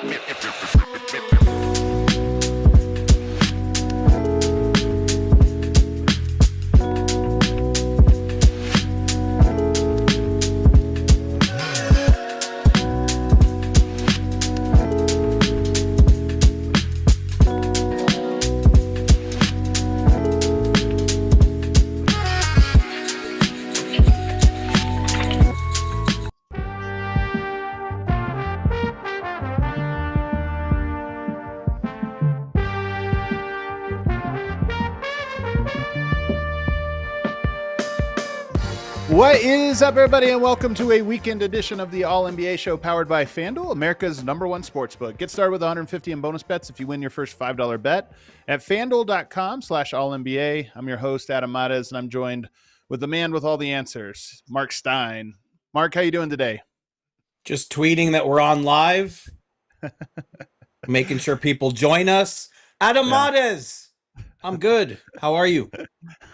What is up, everybody, and welcome to a weekend edition of the All-NBA Show powered by FanDuel, America's #1 sportsbook. Get started with 150 in bonus bets if you win your first $5 bet at FanDuel.com/All-NBA. I'm your host, Adam Mares, and I'm joined with the man with all the answers, Marc Stein. Marc, how you doing today? Just tweeting that we're on live, making sure people join us. Adam Mares. I'm good. How are you?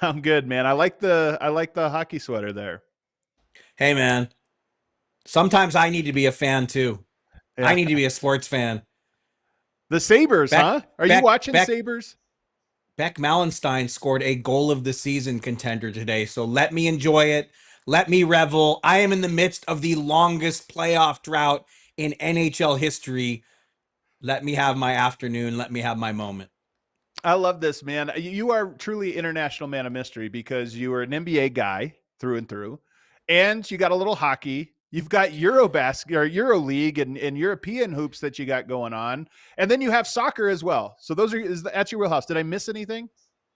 I'm good, man. I like the hockey sweater there. Hey, man. Sometimes I need to be a fan too. Yeah. I need to be a sports fan. The Sabres, huh? Are you watching Sabres? Beck Malenstein scored a goal of the season contender today, so let me enjoy it. Let me revel. I am in the midst of the longest playoff drought in NHL history. Let me have my afternoon. Let me have my moment. I love this, man. You are truly international man of mystery because you are an NBA guy through and through, and you got a little hockey. You've got Eurobasket or EuroLeague and European hoops that you got going on, and then you have soccer as well. So that's your wheelhouse. Did I miss anything?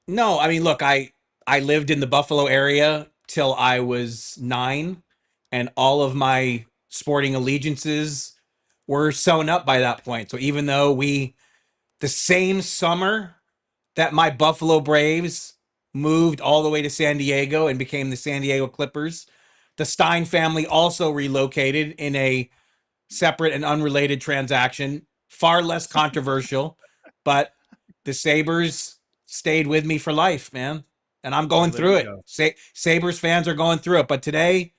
No, I mean, look, I lived in the Buffalo area till I was 9, and all of my sporting allegiances were sewn up by that point. So even though the same summer that my Buffalo Braves moved all the way to San Diego and became the San Diego Clippers, the Stein family also relocated in a separate and unrelated transaction, far less controversial, but the Sabres stayed with me for life, man. And I'm going through it. Sabres fans are going through it. But today,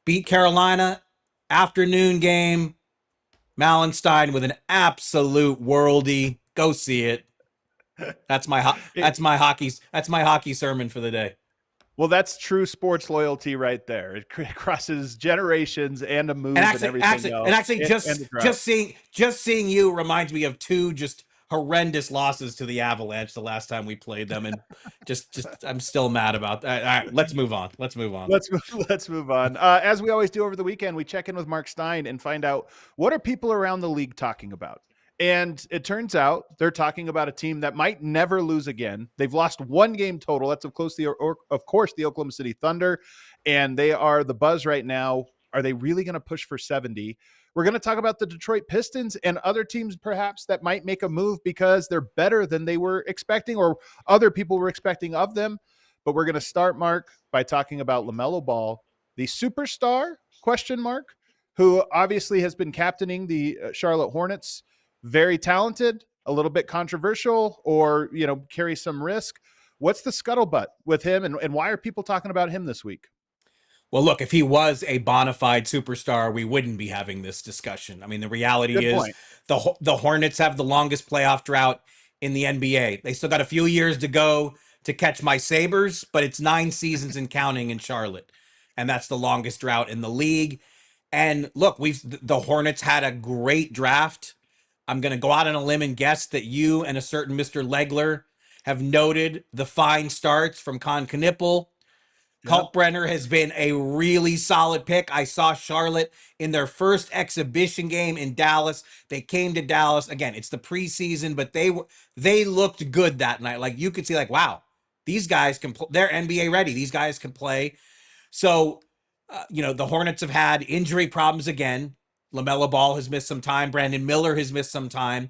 beat Carolina, afternoon game, Malenstein with an absolute worldie. Go see it. That's my hockey sermon for the day. Well, that's true sports loyalty right there. It crosses generations and a move and everything else. And actually, just seeing you reminds me of two just horrendous losses to the Avalanche the last time we played them, and just I'm still mad about that. All right, let's move on. Let's move on. As we always do over the weekend, we check in with Marc Stein and find out what are people around the league talking about. And it turns out they're talking about a team that might never lose again. They've lost one game total. That's of course the Oklahoma City Thunder, and they are the buzz right now. Are they really going to push for 70? We're going to talk about the Detroit Pistons and other teams perhaps that might make a move because they're better than they were expecting or other people were expecting of them. But we're going to start, Marc, by talking about LaMelo Ball, the superstar, ? Who obviously has been captaining the Charlotte Hornets. Very talented, a little bit controversial, or, carry some risk. What's the scuttlebutt with him, and why are people talking about him this week? Well, look, if he was a bona fide superstar, we wouldn't be having this discussion. I mean, the reality is the Hornets have the longest playoff drought in the NBA. They still got a few years to go to catch my Sabres, but it's 9 seasons and counting in Charlotte, and that's the longest drought in the league. And look, the Hornets had a great draft. I'm going to go out on a limb and guess that you and a certain Mr. Legler have noted the fine starts from Con Knippel. Yep. Kalkbrenner has been a really solid pick. I saw Charlotte in their first exhibition game in Dallas. They came to Dallas. Again, it's the preseason, but they looked good that night. Like, you could see, like, wow, these guys they're NBA ready. These guys can play. So, the Hornets have had injury problems again. LaMelo Ball has missed some time. Brandon Miller has missed some time.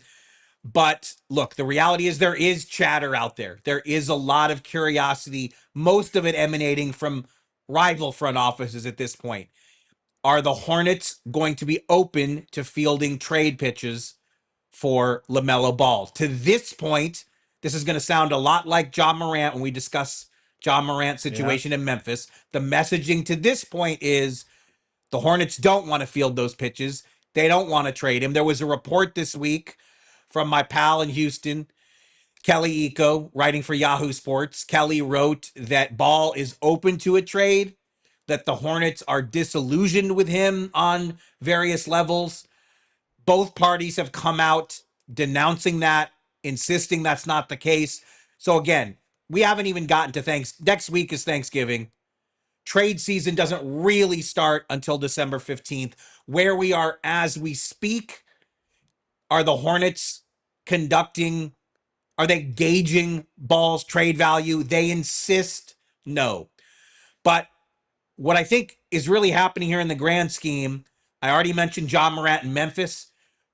But look, the reality is there is chatter out there. There is a lot of curiosity, most of it emanating from rival front offices at this point. Are the Hornets going to be open to fielding trade pitches for LaMelo Ball? To this point, this is going to sound a lot like Ja Morant when we discuss Ja Morant's situation in Memphis. The messaging to this point is the Hornets don't want to field those pitches. They don't want to trade him. There was a report this week from my pal in Houston, Kelly Eco, writing for Yahoo Sports. Kelly wrote that Ball is open to a trade, that the Hornets are disillusioned with him on various levels. Both parties have come out denouncing that, insisting that's not the case. So again, we haven't even gotten to next week is Thanksgiving. Trade season doesn't really start until December 15th. Where we are as we speak, are the Hornets are they gauging Ball's trade value? They insist no. But what I think is really happening here in the grand scheme, I already mentioned Ja Morant in Memphis.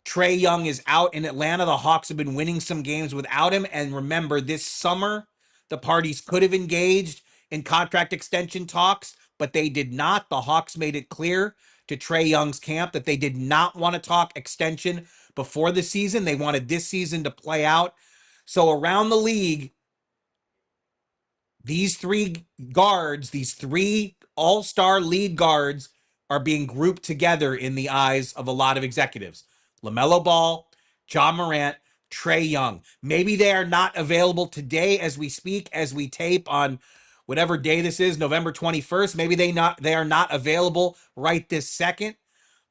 Trae Young is out in Atlanta. The Hawks have been winning some games without him. And remember, this summer, the parties could have engaged in contract extension talks, but they did not. The Hawks made it clear to Trae Young's camp that they did not want to talk extension before the season. They wanted this season to play out. So around the league, these three all-star lead guards are being grouped together in the eyes of a lot of executives. LaMelo Ball, Ja Morant, Trae Young. Maybe they are not available today as we speak, as we tape on whatever day this is, November 21st. Maybe they are not available right this second,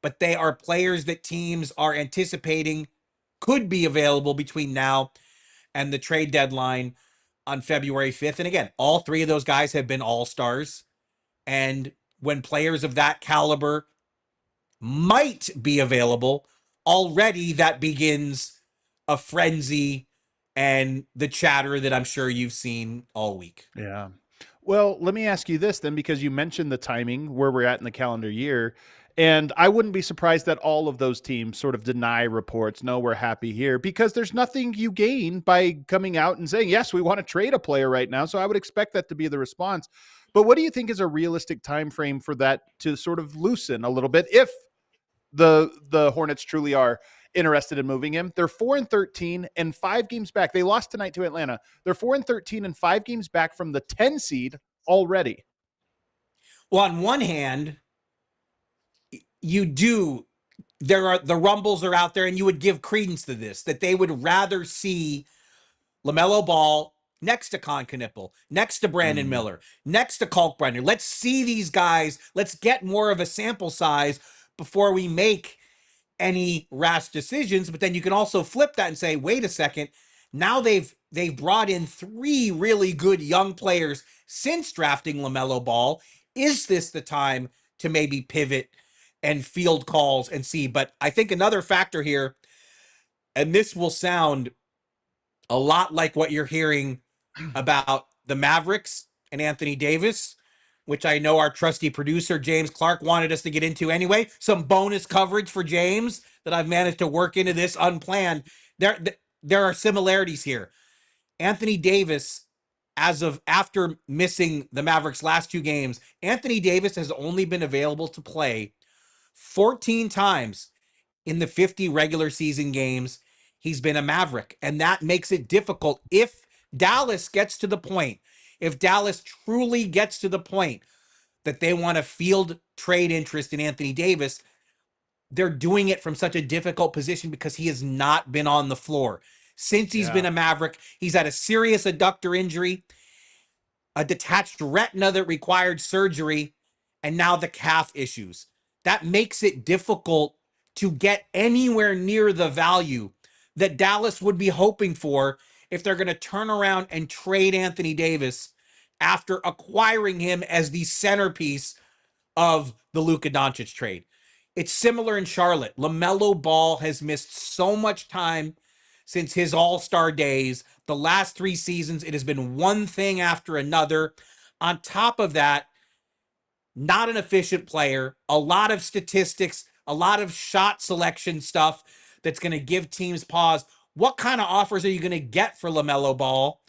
but they are players that teams are anticipating could be available between now and the trade deadline on February 5th. And again, all three of those guys have been all-stars. And when players of that caliber might be available, already that begins a frenzy and the chatter that I'm sure you've seen all week. Yeah. Well, let me ask you this then, because you mentioned the timing where we're at in the calendar year. And I wouldn't be surprised that all of those teams sort of deny reports. No, we're happy here, because there's nothing you gain by coming out and saying, yes, we want to trade a player right now. So I would expect that to be the response. But what do you think is a realistic time frame for that to sort of loosen a little bit if the Hornets truly are interested in moving him? They're 4-13 and 5 games back. They lost tonight to Atlanta. They're 4-13 and 5 games back from the 10 seed already. Well, on one hand, the rumbles are out there, and you would give credence to this, that they would rather see LaMelo Ball next to Con Knipple, next to Brandon Miller, next to Kalkbrenner. Let's see these guys. Let's get more of a sample size before we make any rash decisions. But then you can also flip that and say, wait a second, now they've brought in 3 really good young players since drafting LaMelo Ball. Is this the time to maybe pivot and field calls and see? But I think another factor here, and this will sound a lot like what you're hearing about the Mavericks and Anthony Davis, which I know our trusty producer, James Clark, wanted us to get into anyway. Some bonus coverage for James that I've managed to work into this unplanned. There are similarities here. Anthony Davis, as of after missing the Mavericks' last 2 games, Anthony Davis has only been available to play 14 times in the 50 regular season games he's been a Maverick. And that makes it difficult. If Dallas truly gets to the point that they want to field trade interest in Anthony Davis, they're doing it from such a difficult position because he has not been on the floor. Since he's been a Maverick, he's had a serious adductor injury, a detached retina that required surgery, and now the calf issues. That makes it difficult to get anywhere near the value that Dallas would be hoping for if they're going to turn around and trade Anthony Davis after acquiring him as the centerpiece of the Luka Doncic trade. It's similar in Charlotte. LaMelo Ball has missed so much time since his all-star days. The last 3 seasons, it has been one thing after another. On top of that, not an efficient player, a lot of statistics, a lot of shot selection stuff that's going to give teams pause. What kind of offers are you going to get for LaMelo Ball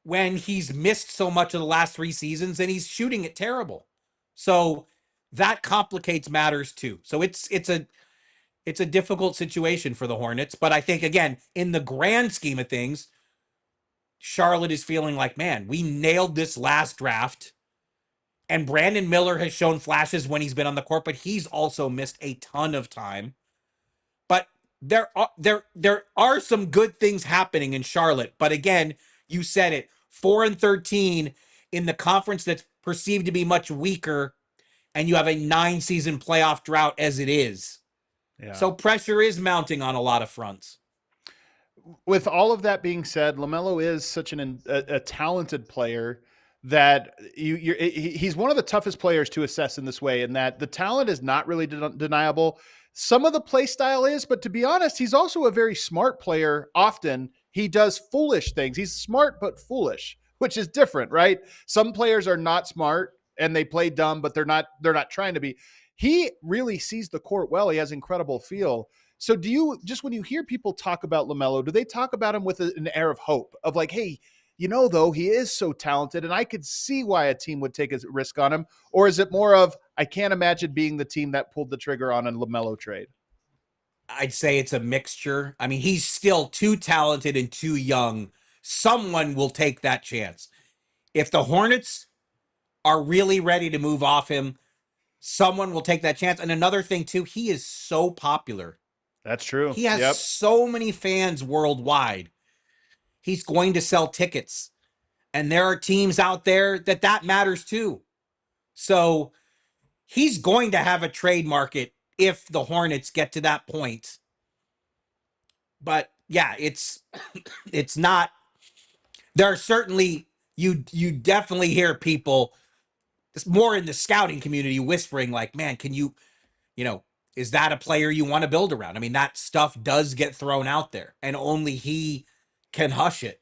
when he's missed so much of the last 3 seasons and he's shooting it terrible? So that complicates matters too. So it's a difficult situation for the Hornets. But I think, again, in the grand scheme of things, Charlotte is feeling like, man, we nailed this last draft. And Brandon Miller has shown flashes when he's been on the court, but he's also missed a ton of time. there are some good things happening in Charlotte, but again, you said it, 4-13 in the conference that's perceived to be much weaker, and you have a 9-season playoff drought as it is. Yeah. So pressure is mounting on a lot of fronts. With all of that being said, LaMelo is such a talented player that he's one of the toughest players to assess in this way, and that the talent is not really deniable. Some of the play style is, but to be honest, he's also a very smart player. Often he does foolish things. He's smart but foolish, which is different, right? Some players are not smart and they play dumb, but they're not trying to be. He really sees the court well. He has incredible feel. So do you, just when you hear people talk about LaMelo, do they talk about him with an air of hope of like, hey, you know, though, he is so talented and I could see why a team would take a risk on him? Or is it more of, I can't imagine being the team that pulled the trigger on a LaMelo trade? I'd say it's a mixture. I mean, he's still too talented and too young. Someone will take that chance. If the Hornets are really ready to move off him, someone will take that chance. And another thing, too, he is so popular. That's true. He has so many fans worldwide. He's going to sell tickets. And there are teams out there that matters too. So he's going to have a trade market if the Hornets get to that point. But yeah, it's not. There are certainly, you definitely hear people, it's more in the scouting community, whispering like, man, can you know, is that a player you want to build around? I mean, that stuff does get thrown out there, and only he can hush it.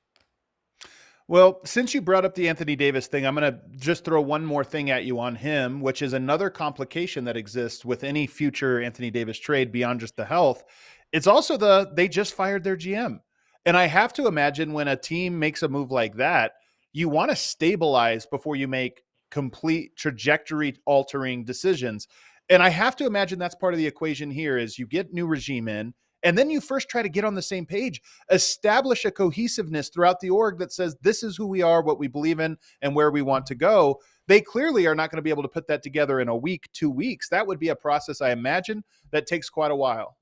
Well, since you brought up the Anthony Davis thing, I'm going to just throw one more thing at you on him, which is another complication that exists with any future Anthony Davis trade beyond just the health. It's also they just fired their GM. And I have to imagine when a team makes a move like that, you want to stabilize before you make complete trajectory altering decisions. And I have to imagine that's part of the equation here is you get new regime in, and then you first try to get on the same page, establish a cohesiveness throughout the org that says, this is who we are, what we believe in, and where we want to go. They clearly are not going to be able to put that together in a week, 2 weeks. That would be a process, I imagine, that takes quite a while.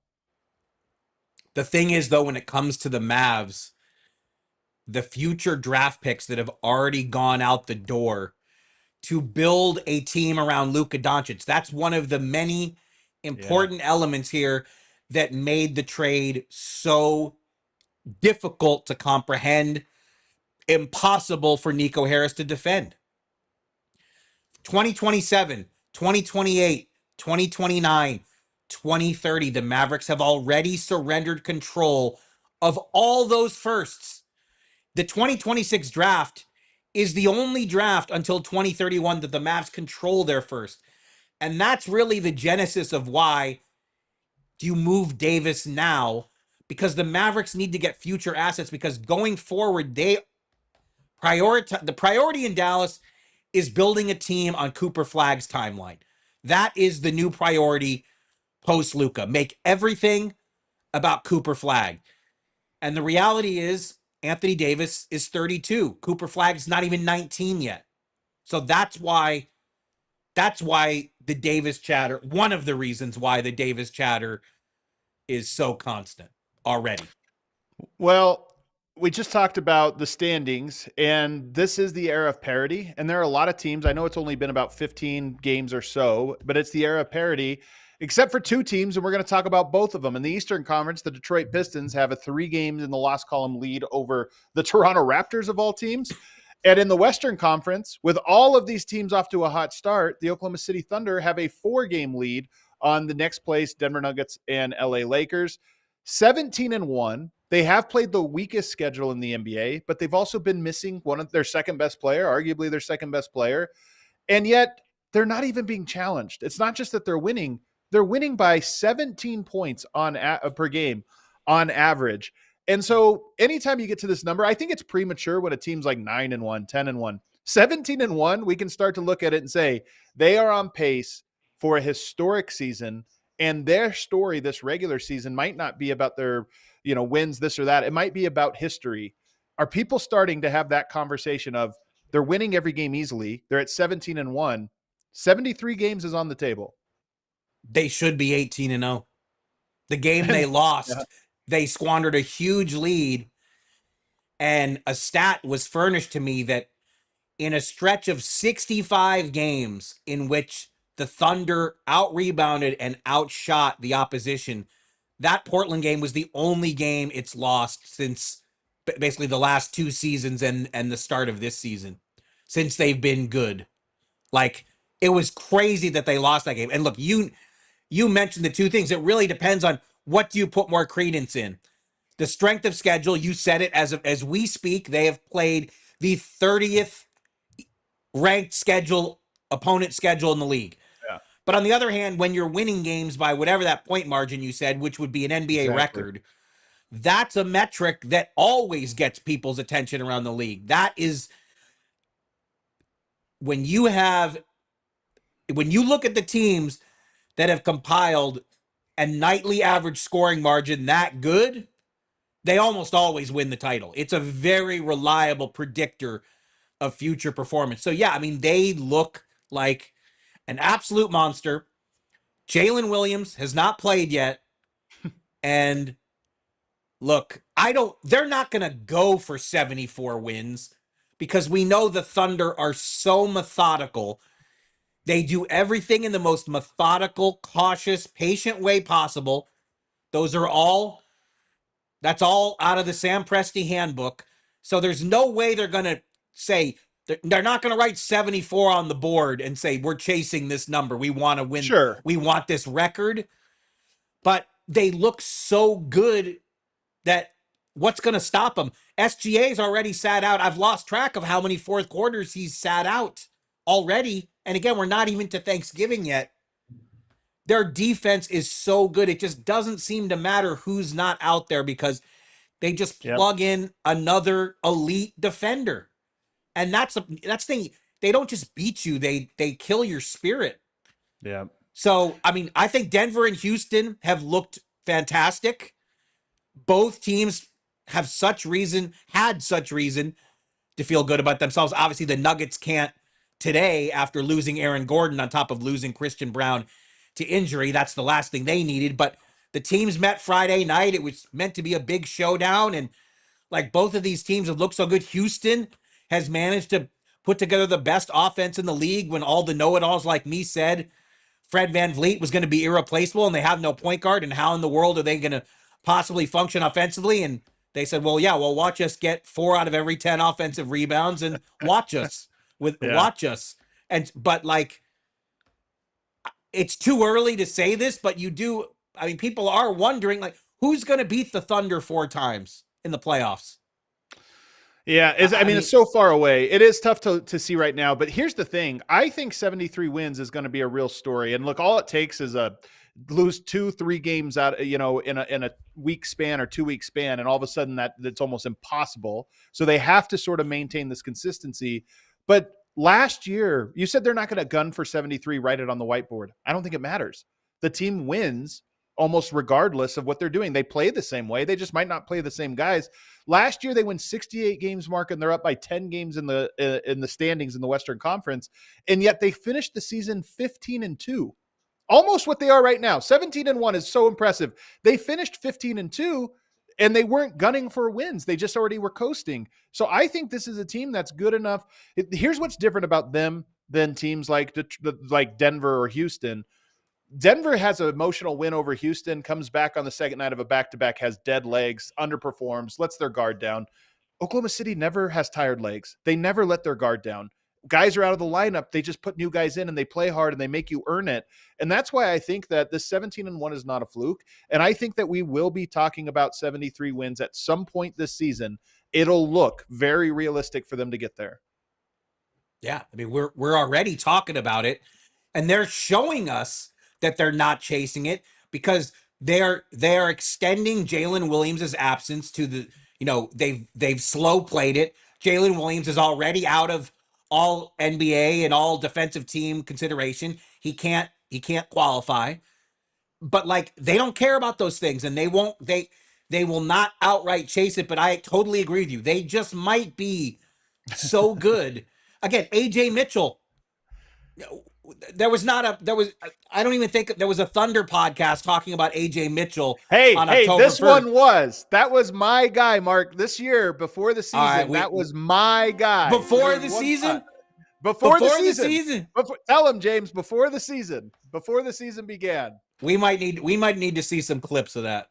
The thing is, though, when it comes to the Mavs, the future draft picks that have already gone out the door to build a team around Luka Doncic, that's one of the many important elements here that made the trade so difficult to comprehend, impossible for Nico Harris to defend. 2027, 2028, 2029, 2030, the Mavericks have already surrendered control of all those firsts. The 2026 draft is the only draft until 2031 that the Mavs control their first. And that's really the genesis of why do you move Davis now? Because the Mavericks need to get future assets, because going forward, the priority in Dallas is building a team on Cooper Flagg's timeline. That is the new priority post Luka. Make everything about Cooper Flagg. And the reality is Anthony Davis is 32. Cooper Flagg's not even 19 yet. So that's why the Davis chatter, one of the reasons why the Davis chatter is so constant already. Well, we just talked about the standings, and this is the era of parity. And there are a lot of teams. I know it's only been about 15 games or so, but it's the era of parity, except for 2 teams, and we're going to talk about both of them. In the Eastern Conference, the Detroit Pistons have a 3 games in the loss column lead over the Toronto Raptors of all teams. And in the Western Conference, with all of these teams off to a hot start, the Oklahoma City Thunder have a 4-game lead on the next place, Denver Nuggets and LA Lakers. 17-1. They have played the weakest schedule in the NBA, but they've also been missing one of their second best player, arguably their second best player. And yet they're not even being challenged. It's not just that they're winning by 17 points per game on average. And so anytime you get to this number, I think it's premature when a team's like 9-1, 10-1, 17-1, we can start to look at it and say they are on pace for a historic season, and their story this regular season might not be about their, wins, this or that. It might be about history. Are people starting to have that conversation of they're winning every game easily? They're at 17-1. 73 games is on the table. They should be 18-0. The game they lost, they squandered a huge lead. And a stat was furnished to me that in a stretch of 65 games in which the Thunder out-rebounded and outshot the opposition, that Portland game was the only game it's lost since basically the last 2 seasons and the start of this season, since they've been good. Like, it was crazy that they lost that game. And look, you mentioned the 2 things. It really depends on what do you put more credence in. The strength of schedule, you said it, as we speak, they have played the 30th ranked opponent schedule in the league. Yeah. But on the other hand, when you're winning games by whatever that point margin you said, which would be an NBA record, that's a metric that always gets people's attention around the league. That is when you look at the teams that have compiled a nightly average scoring margin that good, they almost always win the title. It's a very reliable predictor of future performance. So yeah, I mean, they look like an absolute monster. Jalen Williams has not played yet. And look, they're not going to go for 74 wins because we know the Thunder are so methodical. They do everything in the most methodical, cautious, patient way possible. That's all out of the Sam Presti handbook. So there's no way they're going to say, they're not going to write 74 on the board and say, we're chasing this number. We want to win. Sure. We want this record. But they look so good that what's going to stop them? SGA's already sat out. I've lost track of how many fourth quarters he's sat out already. And again, we're not even to Thanksgiving yet. Their defense is so good. It just doesn't seem to matter who's not out there because they just plug in another elite defender. And that's the thing. They don't just beat you. They kill your spirit. Yeah. So, I mean, I think Denver and Houston have looked fantastic. Both teams have had such reason to feel good about themselves. Obviously, the Nuggets can't today after losing Aaron Gordon on top of losing Christian Brown to injury. That's the last thing they needed. But the teams met Friday night. It was meant to be a big showdown. And like both of these teams have looked so good. Houston has managed to put together the best offense in the league when all the know-it-alls like me said Fred VanVleet was going to be irreplaceable and they have no point guard. And how in the world are they going to possibly function offensively? And they said, well, watch us get 4 out of every 10 offensive rebounds and watch us watch us. But like, it's too early to say this, but people are wondering like who's going to beat the Thunder 4 times in the playoffs. Yeah, it's so far away. It is tough to see right now, but here's the thing. I think 73 wins is going to be a real story. And look, all it takes is lose 2-3 games out, in a week span or 2-week span, and all of a sudden that's almost impossible. So they have to sort of maintain this consistency. But last year, you said they're not going to gun for 73, write it on the whiteboard. I don't think it matters. The team wins almost regardless of what they're doing. They play the same way. They just might not play the same guys. Last year, they win 68 games, Marc, and they're up by 10 games in the standings in the Western Conference. And yet they finished the season 15-2. Almost what they are right now. 17-1 is so impressive. They finished 15-2, and they weren't gunning for wins. They just already were coasting. So I think this is a team that's good enough. Here's what's different about them than teams like Denver or Houston. Denver has an emotional win over Houston, comes back on the second night of a back-to-back, has dead legs, underperforms, lets their guard down. Oklahoma City never has tired legs. They never let their guard down. Guys are out of the lineup. They just put new guys in and they play hard and they make you earn it. And that's why I think that this 17-1 is not a fluke. And I think that we will be talking about 73 wins at some point this season. It'll look very realistic for them to get there. Yeah. I mean, we're already talking about it, and they're showing us that they're not chasing it because they're extending Jalen Williams' absence to they've slow played it. Jalen Williams is already out of all NBA and all defensive team consideration. He can't qualify, but like, they don't care about those things, and they will not outright chase it. But I totally agree with you. They just might be so good. Again, AJ Mitchell There was not a, there was, I don't even think there was a Thunder podcast talking about AJ Mitchell Hey, on October this 1st. that was my guy, Mark. This year, before the season, All right, that was my guy. Before the season? Before the season. Tell him, James, before the season began. We might need to see some clips of that.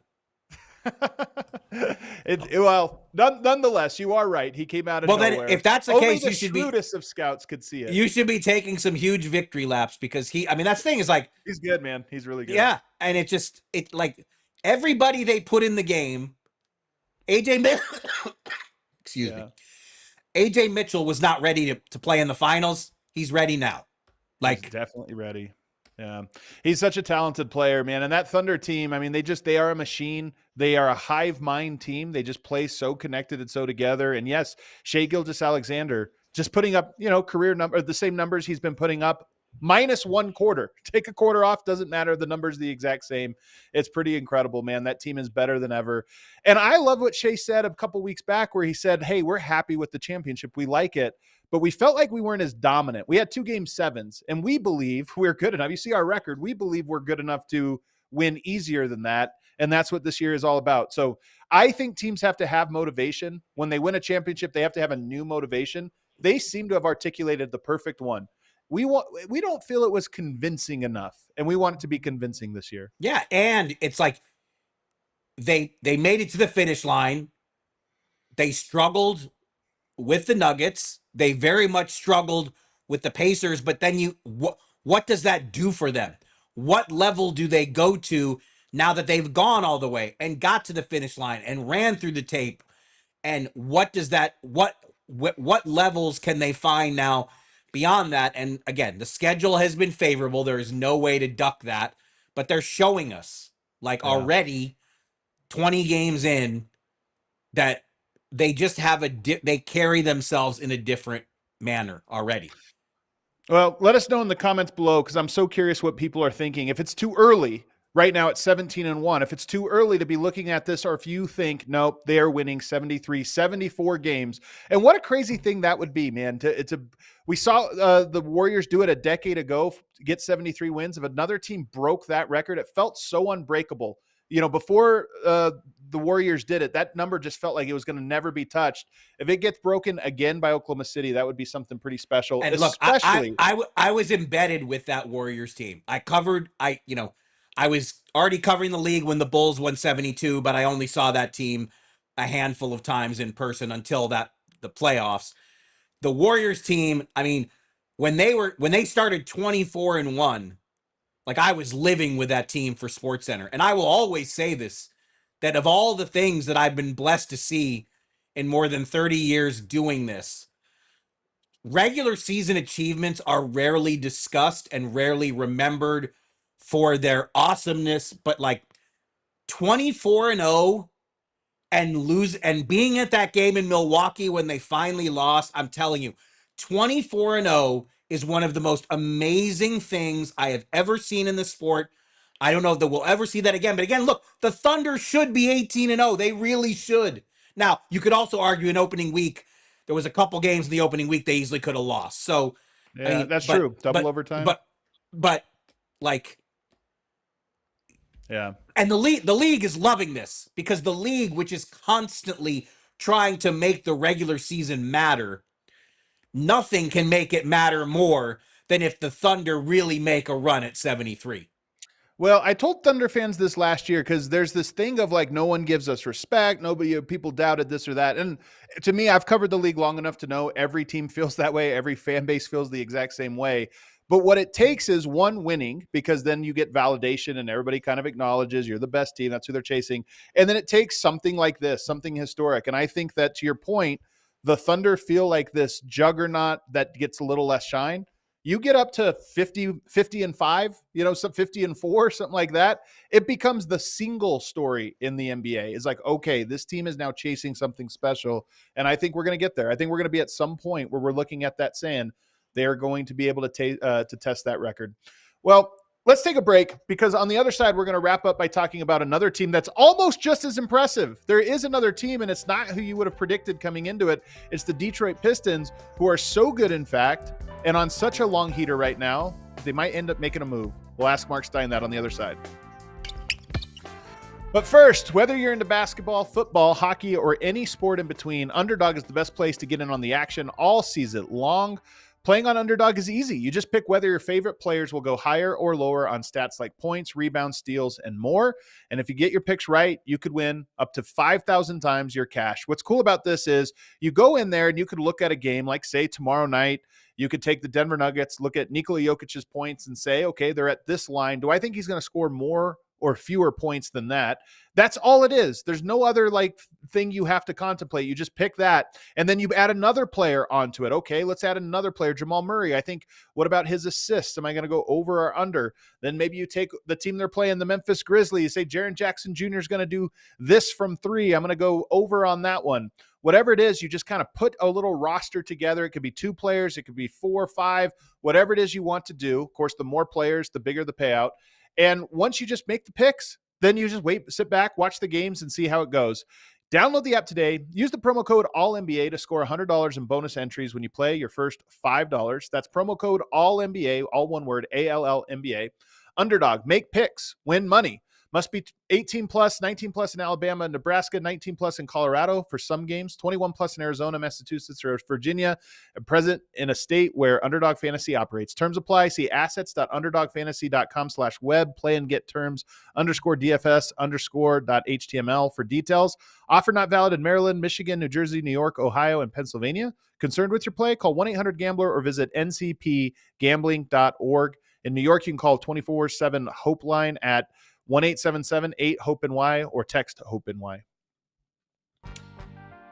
Nonetheless, you are right. He came out of nowhere. Then if that's the Only case, the shrewdest of scouts could see it. You should be taking some huge victory laps because that thing is like, he's good, man. He's really good. Yeah, and it like everybody they put in the game, AJ excuse me. AJ Mitchell was not ready to play in the finals. He's ready now. Like, he's definitely ready. Yeah. He's such a talented player, man. And that Thunder team, I mean, they are a machine. They are a hive mind team. They just play so connected and so together. And yes, Shai Gilgeous-Alexander just putting up, career number, the same numbers he's been putting up minus one quarter. Take a quarter off, doesn't matter. The number's the exact same. It's pretty incredible, man. That team is better than ever. And I love what Shai said a couple weeks back where he said, hey, we're happy with the championship. We like it. But we felt like we weren't as dominant. We had 2 game 7s, and we believe we're good enough. You see our record. We believe we're good enough to win easier than that, and that's what this year is all about. So I think teams have to have motivation. When they win a championship, they have to have a new motivation. They seem to have articulated the perfect one. We don't feel it was convincing enough, and we want it to be convincing this year. Yeah, and it's like they made it to the finish line. They struggled with the Nuggets. They very much struggled with the Pacers, but then what does that do for them? What level do they go to now that they've gone all the way and got to the finish line and ran through the tape? And what does that, what levels can they find now beyond that? And again, the schedule has been favorable. There is no way to duck that, but they're showing us already 20 games in that they just have they carry themselves in a different manner already. Well, let us know in the comments below, because I'm so curious what people are thinking. If it's too early, right now it's 17-1. If it's too early to be looking at this, or if you think, nope, they are winning 73, 74 games. And what a crazy thing that would be, man. We saw the Warriors do it a decade ago, get 73 wins. If another team broke that record, it felt so unbreakable. Before the Warriors did it, that number just felt like it was going to never be touched. If it gets broken again by Oklahoma City, that would be something pretty special. And especially, look, I was embedded with that Warriors team. I was already covering the league when the Bulls won 72, but I only saw that team a handful of times in person until the playoffs. The Warriors team, I mean, when they started 24-1, like, I was living with that team for SportsCenter. And I will always say this, that of all the things that I've been blessed to see in more than 30 years doing this, regular season achievements are rarely discussed and rarely remembered for their awesomeness. But like 24-0 and being at that game in Milwaukee when they finally lost, I'm telling you, 24-0 is one of the most amazing things I have ever seen in the sport. I don't know if we'll ever see that again. But again, look, the Thunder should be 18-0. They really should. Now, you could also argue in opening week, there was a couple games in the opening week they easily could have lost. So, yeah, I mean, that's true. Double overtime. But like, yeah. And the league is loving this, because the league, which is constantly trying to make the regular season matter, nothing can make it matter more than if the Thunder really make a run at 73. Well, I told Thunder fans this last year, because there's this thing of like, no one gives us respect. People doubted this or that. And to me, I've covered the league long enough to know every team feels that way. Every fan base feels the exact same way. But what it takes is one, winning, because then you get validation and everybody kind of acknowledges you're the best team. That's who they're chasing. And then it takes something like this, something historic. And I think that, to your point, the Thunder feel like this juggernaut that gets a little less shine. You get up to 50-5, some 50-4, something like that. It becomes the single story in the NBA. It's like, okay, this team is now chasing something special. And I think we're going to get there. I think we're going to be at some point where we're looking at that saying they are going to be able to test that record. Well, Let's take a break because on the other side, we're going to wrap up by talking about another team that's almost just as impressive. There is another team, and it's not who you would have predicted coming into it. It's the Detroit Pistons, who are so good, in fact, and on such a long heater right now, they might end up making a move. We'll ask Marc Stein that on the other side. But first, whether you're into basketball, football, hockey, or any sport in between, Underdog is the best place to get in on the action all season long. Playing on Underdog is easy. You just pick whether your favorite players will go higher or lower on stats like points, rebounds, steals, and more. And if you get your picks right, you could win up to 5,000 times your cash. What's cool about this is you go in there and you could look at a game like, say, tomorrow night. You could take the Denver Nuggets, look at Nikola Jokic's points and say, okay, they're at this line. Do I think he's going to score more or fewer points than that? That's all it is. There's no other thing you have to contemplate. You just pick that, and then you add another player onto it. Okay, let's add another player, Jamal Murray. I think, what about his assists? Am I going to go over or under? Then maybe you take the team they're playing, the Memphis Grizzlies. You say Jaren Jackson Jr. is going to do this from three. I'm going to go over on that one. Whatever it is, you just kind of put a little roster together. It could be 2 players. It could be 4 or 5, whatever it is you want to do. Of course, the more players, the bigger the payout. And once you just make the picks, then you just wait, sit back, watch the games, and see how it goes. Download the app today. Use the promo code ALLNBA to score $100 in bonus entries when you play your first $5. That's promo code ALLNBA, all one word, ALLNBA. Underdog, make picks, win money. Must be 18 plus, 19 plus in Alabama and Nebraska, 19 plus in Colorado for some games, 21 plus in Arizona, Massachusetts, or Virginia, and present in a state where Underdog Fantasy operates. Terms apply. See assets.underdogfantasy.com/web. Play and get terms _DFS_.html for details. Offer not valid in Maryland, Michigan, New Jersey, New York, Ohio, and Pennsylvania. Concerned with your play? Call 1-800-GAMBLER or visit ncpgambling.org. In New York, you can call 24/7 Hope line at 1-877-8-HOPE-NY or text HOPE-NY.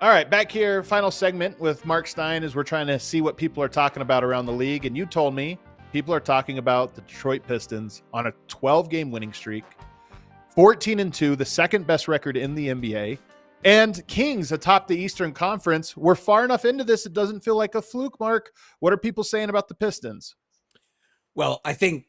All right, back here, final segment with Marc Stein as we're trying to see what people are talking about around the league. And you told me people are talking about the Detroit Pistons on a 12-game winning streak, 14-2, the second best record in the NBA, and Kings atop the Eastern Conference. We're far enough into this, it doesn't feel like a fluke, Marc. What are people saying about the Pistons? Well, I think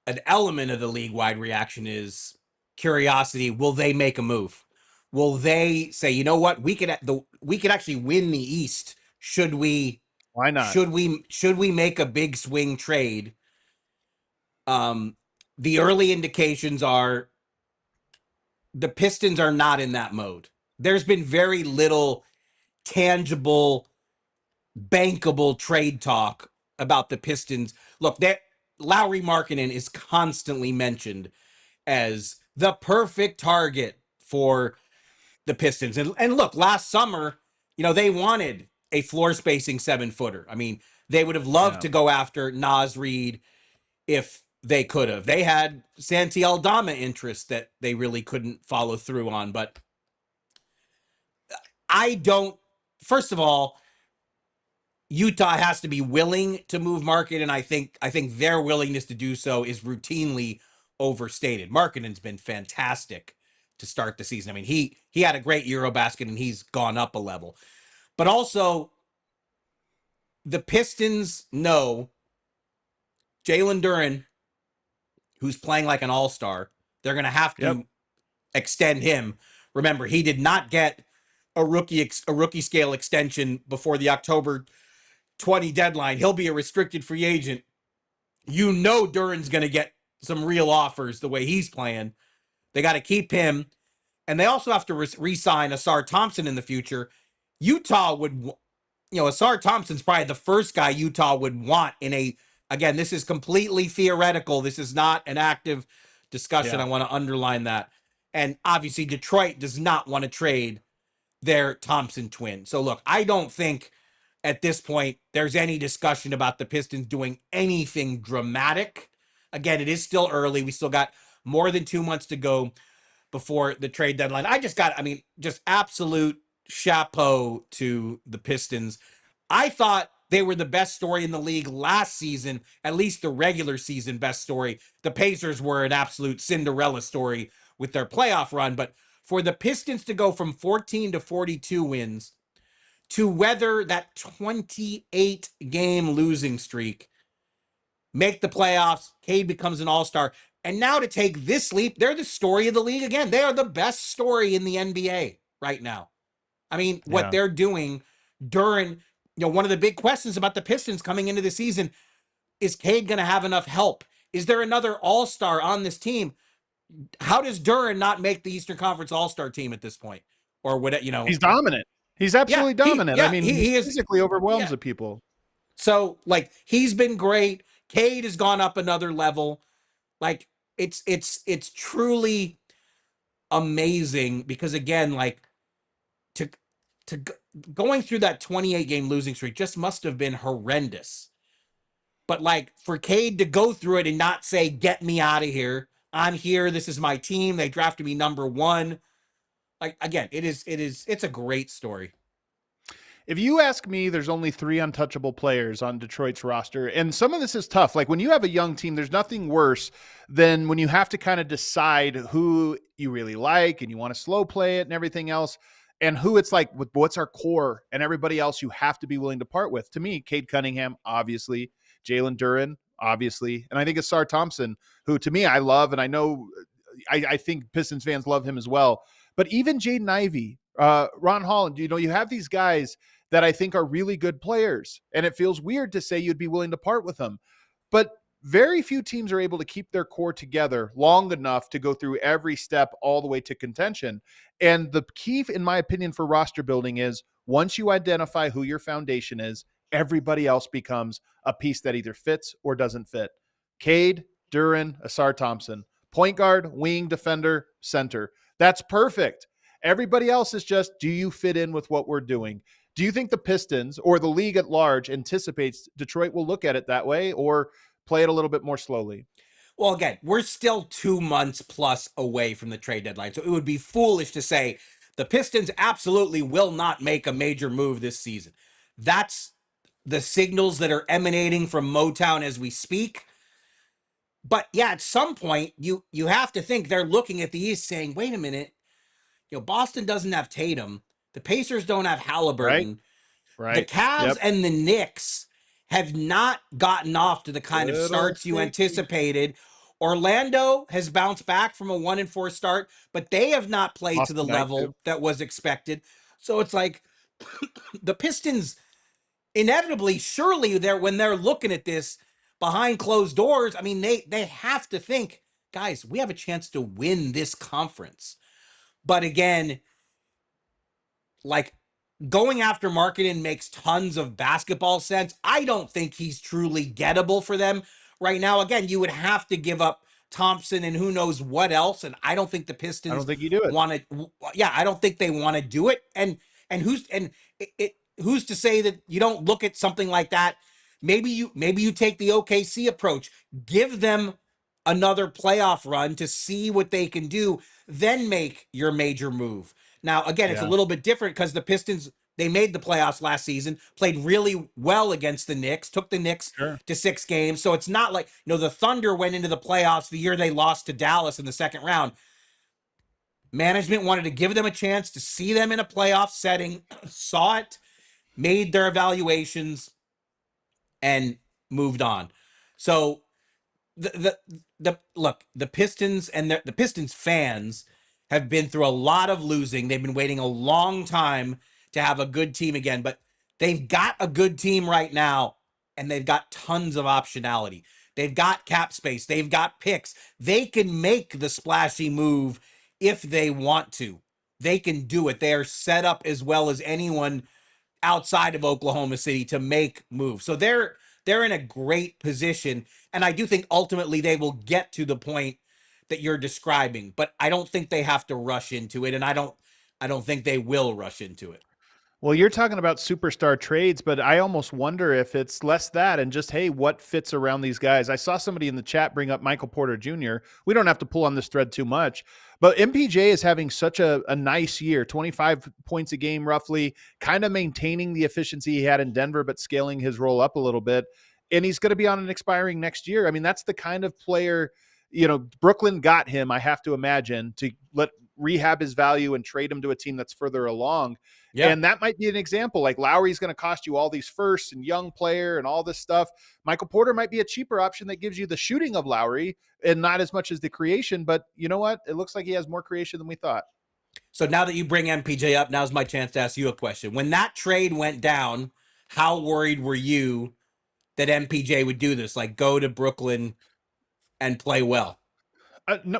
an element of the league-wide reaction is curiosity. Will they make a move? Will they say, you know what, we could actually win the East? Should we? Why not? Should we make a big swing trade? The early indications are the Pistons are not in that mode. There's been very little tangible, bankable trade talk about the Pistons. Look, Lauri Markkanen is constantly mentioned as the perfect target for the Pistons. And look, last summer, they wanted a floor spacing 7-footer. I mean, they would have loved to go after Naz Reid if they could have. They had Santi Aldama interest that they really couldn't follow through on. But first of all, Utah has to be willing to move Markkanen, and I think their willingness to do so is routinely overstated. Markkanen's been fantastic to start the season. I mean, he had a great Eurobasket, and he's gone up a level. But also, the Pistons know Jalen Duren, who's playing like an all-star, they're going to have to extend him. Remember, he did not get a rookie scale extension before the October 20 deadline. He'll be a restricted free agent. Duren's going to get some real offers the way he's playing. They got to keep him. And they also have to re-sign Asar Thompson in the future. Utah would, Asar Thompson's probably the first guy Utah would want again, this is completely theoretical. This is not an active discussion. I want to underline that. And obviously Detroit does not want to trade their Thompson twin. So look, I don't think at this point there's any discussion about the Pistons doing anything dramatic. Again, it is still early. We still got more than 2 months to go before the trade deadline. Just absolute chapeau to the Pistons. I thought they were the best story in the league last season, at least the regular season best story. The Pacers were an absolute Cinderella story with their playoff run, but for the Pistons to go from 14 to 42 wins to weather that 28-game losing streak, make the playoffs. Cade becomes an all-star. And now to take this leap, they're the story of the league again. They are the best story in the NBA right now. I mean, what they're doing during, one of the big questions about the Pistons coming into the season, is Cade going to have enough help? Is there another all-star on this team? How does Duren not make the Eastern Conference all-star team at this point? Or what, He's dominant. He's absolutely dominant. I mean, he is physically overwhelms the people. So, like, he's been great. Cade has gone up another level. Like, it's truly amazing because, again, like, to going through that 28-game losing streak just must have been horrendous. But, like, for Cade to go through it and not say, get me out of here. I'm here. This is my team. They drafted me number 1. Like, again, it's a great story. If you ask me, there's only 3 untouchable players on Detroit's roster. And some of this is tough. Like when you have a young team, there's nothing worse than when you have to kind of decide who you really like and you want to slow play it and everything else. And who it's like, what's our core, and everybody else you have to be willing to part with. To me, Cade Cunningham, obviously, Jalen Duren, obviously. And I think it's Ausar Thompson, who to me, I love. And I know, I think Pistons fans love him as well. But even Jaden Ivey, Ron Holland, you have these guys that I think are really good players. And it feels weird to say you'd be willing to part with them. But very few teams are able to keep their core together long enough to go through every step all the way to contention. And the key, in my opinion, for roster building is once you identify who your foundation is, everybody else becomes a piece that either fits or doesn't fit. Cade, Duren, Ausar Thompson, point guard, wing, defender, center. That's perfect. Everybody else is just, do you fit in with what we're doing? Do you think the Pistons or the league at large anticipates Detroit will look at it that way or play it a little bit more slowly? Well, again, we're still 2 months plus away from the trade deadline. So it would be foolish to say the Pistons absolutely will not make a major move this season. That's the signals that are emanating from Motown as we speak. But yeah, at some point, you have to think they're looking at the East saying, wait a minute, Boston doesn't have Tatum. The Pacers don't have Halliburton. Right. The Cavs and the Knicks have not gotten off to the kind of starts you anticipated. Orlando has bounced back from a 1-4 start, but they have not played to the level that was expected. So it's like the Pistons inevitably, surely when they're looking at this behind closed doors, I mean, they have to think, guys, we have a chance to win this conference. But again, like, going after Markkanen makes tons of basketball sense. I don't think he's truly gettable for them right now. Again, you would have to give up Thompson and who knows what else. And I don't think the Pistons. I don't think you do it. I don't think they want to do it. And who's to say that you don't look at something like that? Maybe you take the OKC approach. Give them another playoff run to see what they can do, then make your major move. Now, again, it's a little bit different because the Pistons, they made the playoffs last season, played really well against the Knicks, took the Knicks to 6 games. So it's not like, the Thunder went into the playoffs the year they lost to Dallas in the second round. Management wanted to give them a chance to see them in a playoff setting, saw it, made their evaluations, and moved on. So the Pistons and the Pistons fans have been through a lot of losing. They've been waiting a long time to have a good team again, but they've got a good team right now, and they've got tons of optionality. They've got cap space. They've got picks. They can make the splashy move if they want to. They can do it. They are set up as well as anyone outside of Oklahoma City to make moves. So they're in a great position, and I do think ultimately they will get to the point that you're describing, but I don't think they have to rush into it, and I don't think they will rush into it. Well, you're talking about superstar trades, but I almost wonder if it's less that and just, hey, what fits around these guys? I saw somebody in the chat bring up Michael Porter Jr. We don't have to pull on this thread too much, but MPJ is having such a nice year, 25 points a game roughly, kind of maintaining the efficiency he had in Denver, but scaling his role up a little bit. And he's going to be on an expiring next year. I mean, that's the kind of player, Brooklyn got him, I have to imagine, to let rehab his value and trade him to a team that's further along. Yeah. And that might be an example. Like Lowry's going to cost you all these firsts and young player and all this stuff. Michael Porter might be a cheaper option that gives you the shooting of Lowry and not as much as the creation. But you know what? It looks like he has more creation than we thought. So now that you bring MPJ up, now's my chance to ask you a question. When that trade went down, how worried were you that MPJ would do this? Like go to Brooklyn and play well?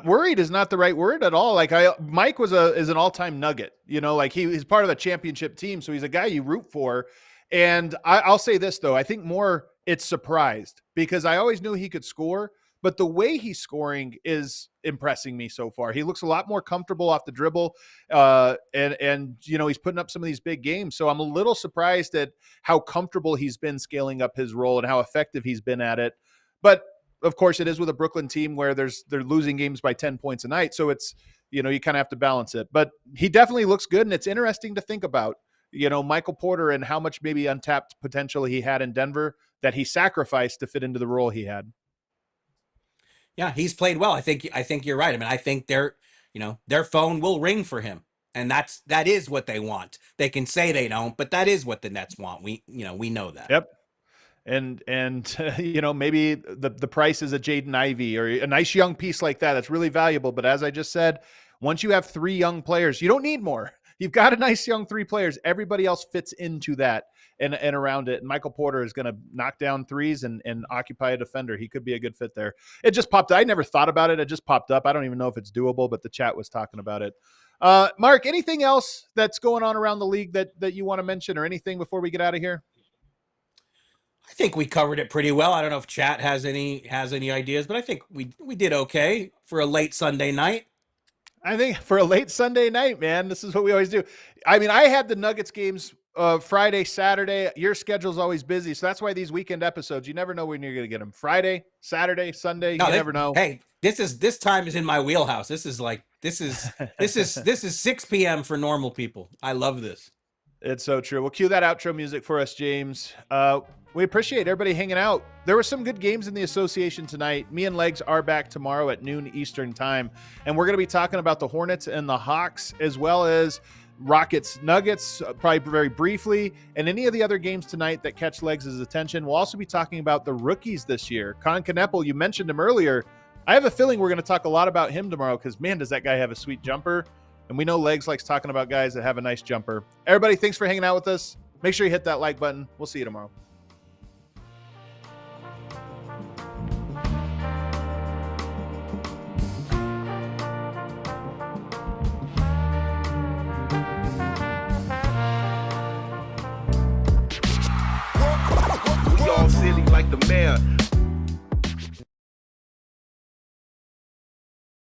Worried is not the right word at all. Like Mike is an all-time Nugget, like he's part of the championship team. So he's a guy you root for. And I'll say this though, I think more it's surprised because I always knew he could score, but the way he's scoring is impressing me so far. He looks a lot more comfortable off the dribble. And he's putting up some of these big games. So I'm a little surprised at how comfortable he's been scaling up his role and how effective he's been at it. But of course, it is with a Brooklyn team where they're losing games by 10 points a night. So it's, you kind of have to balance it. But he definitely looks good, and it's interesting to think about, Michael Porter and how much maybe untapped potential he had in Denver that he sacrificed to fit into the role he had. Yeah, he's played well. I think you're right. I mean, I think their phone will ring for him. And that is what they want. They can say they don't, but that is what the Nets want. We know that. Yep. And maybe the price is a Jaden Ivey or a nice young piece like that. That's really valuable. But as I just said, once you have 3 young players, you don't need more. You've got a nice young 3 players. Everybody else fits into that and around it. And Michael Porter is going to knock down threes and occupy a defender. He could be a good fit there. It just popped. I never thought about it. It just popped up. I don't even know if it's doable, but the chat was talking about it. Marc, anything else that's going on around the league that you want to mention or anything before we get out of here? I think we covered it pretty well. I don't know if chat has any ideas, but I think we did okay for a late Sunday night. I think for a late Sunday night, man, this is what we always do. I mean, I had the Nuggets games Friday, Saturday. Your schedule's always busy, so that's why these weekend episodes, you never know when you're going to get them. Friday, Saturday, Sunday, you never know. Hey, this time is in my wheelhouse. This is 6 p.m. for normal people. I love this. It's so true. We'll cue that outro music for us, James. We appreciate everybody hanging out. There were some good games in the association tonight. Me and Legs are back tomorrow at noon Eastern time. And we're going to be talking about the Hornets and the Hawks, as well as Rockets Nuggets, probably very briefly, and any of the other games tonight that catch Legs' attention. We'll also be talking about the rookies this year. Con Kneppel, you mentioned him earlier. I have a feeling we're going to talk a lot about him tomorrow because, man, does that guy have a sweet jumper. And we know Legs likes talking about guys that have a nice jumper. Everybody, thanks for hanging out with us. Make sure you hit that like button. We'll see you tomorrow. Silly like the mayor.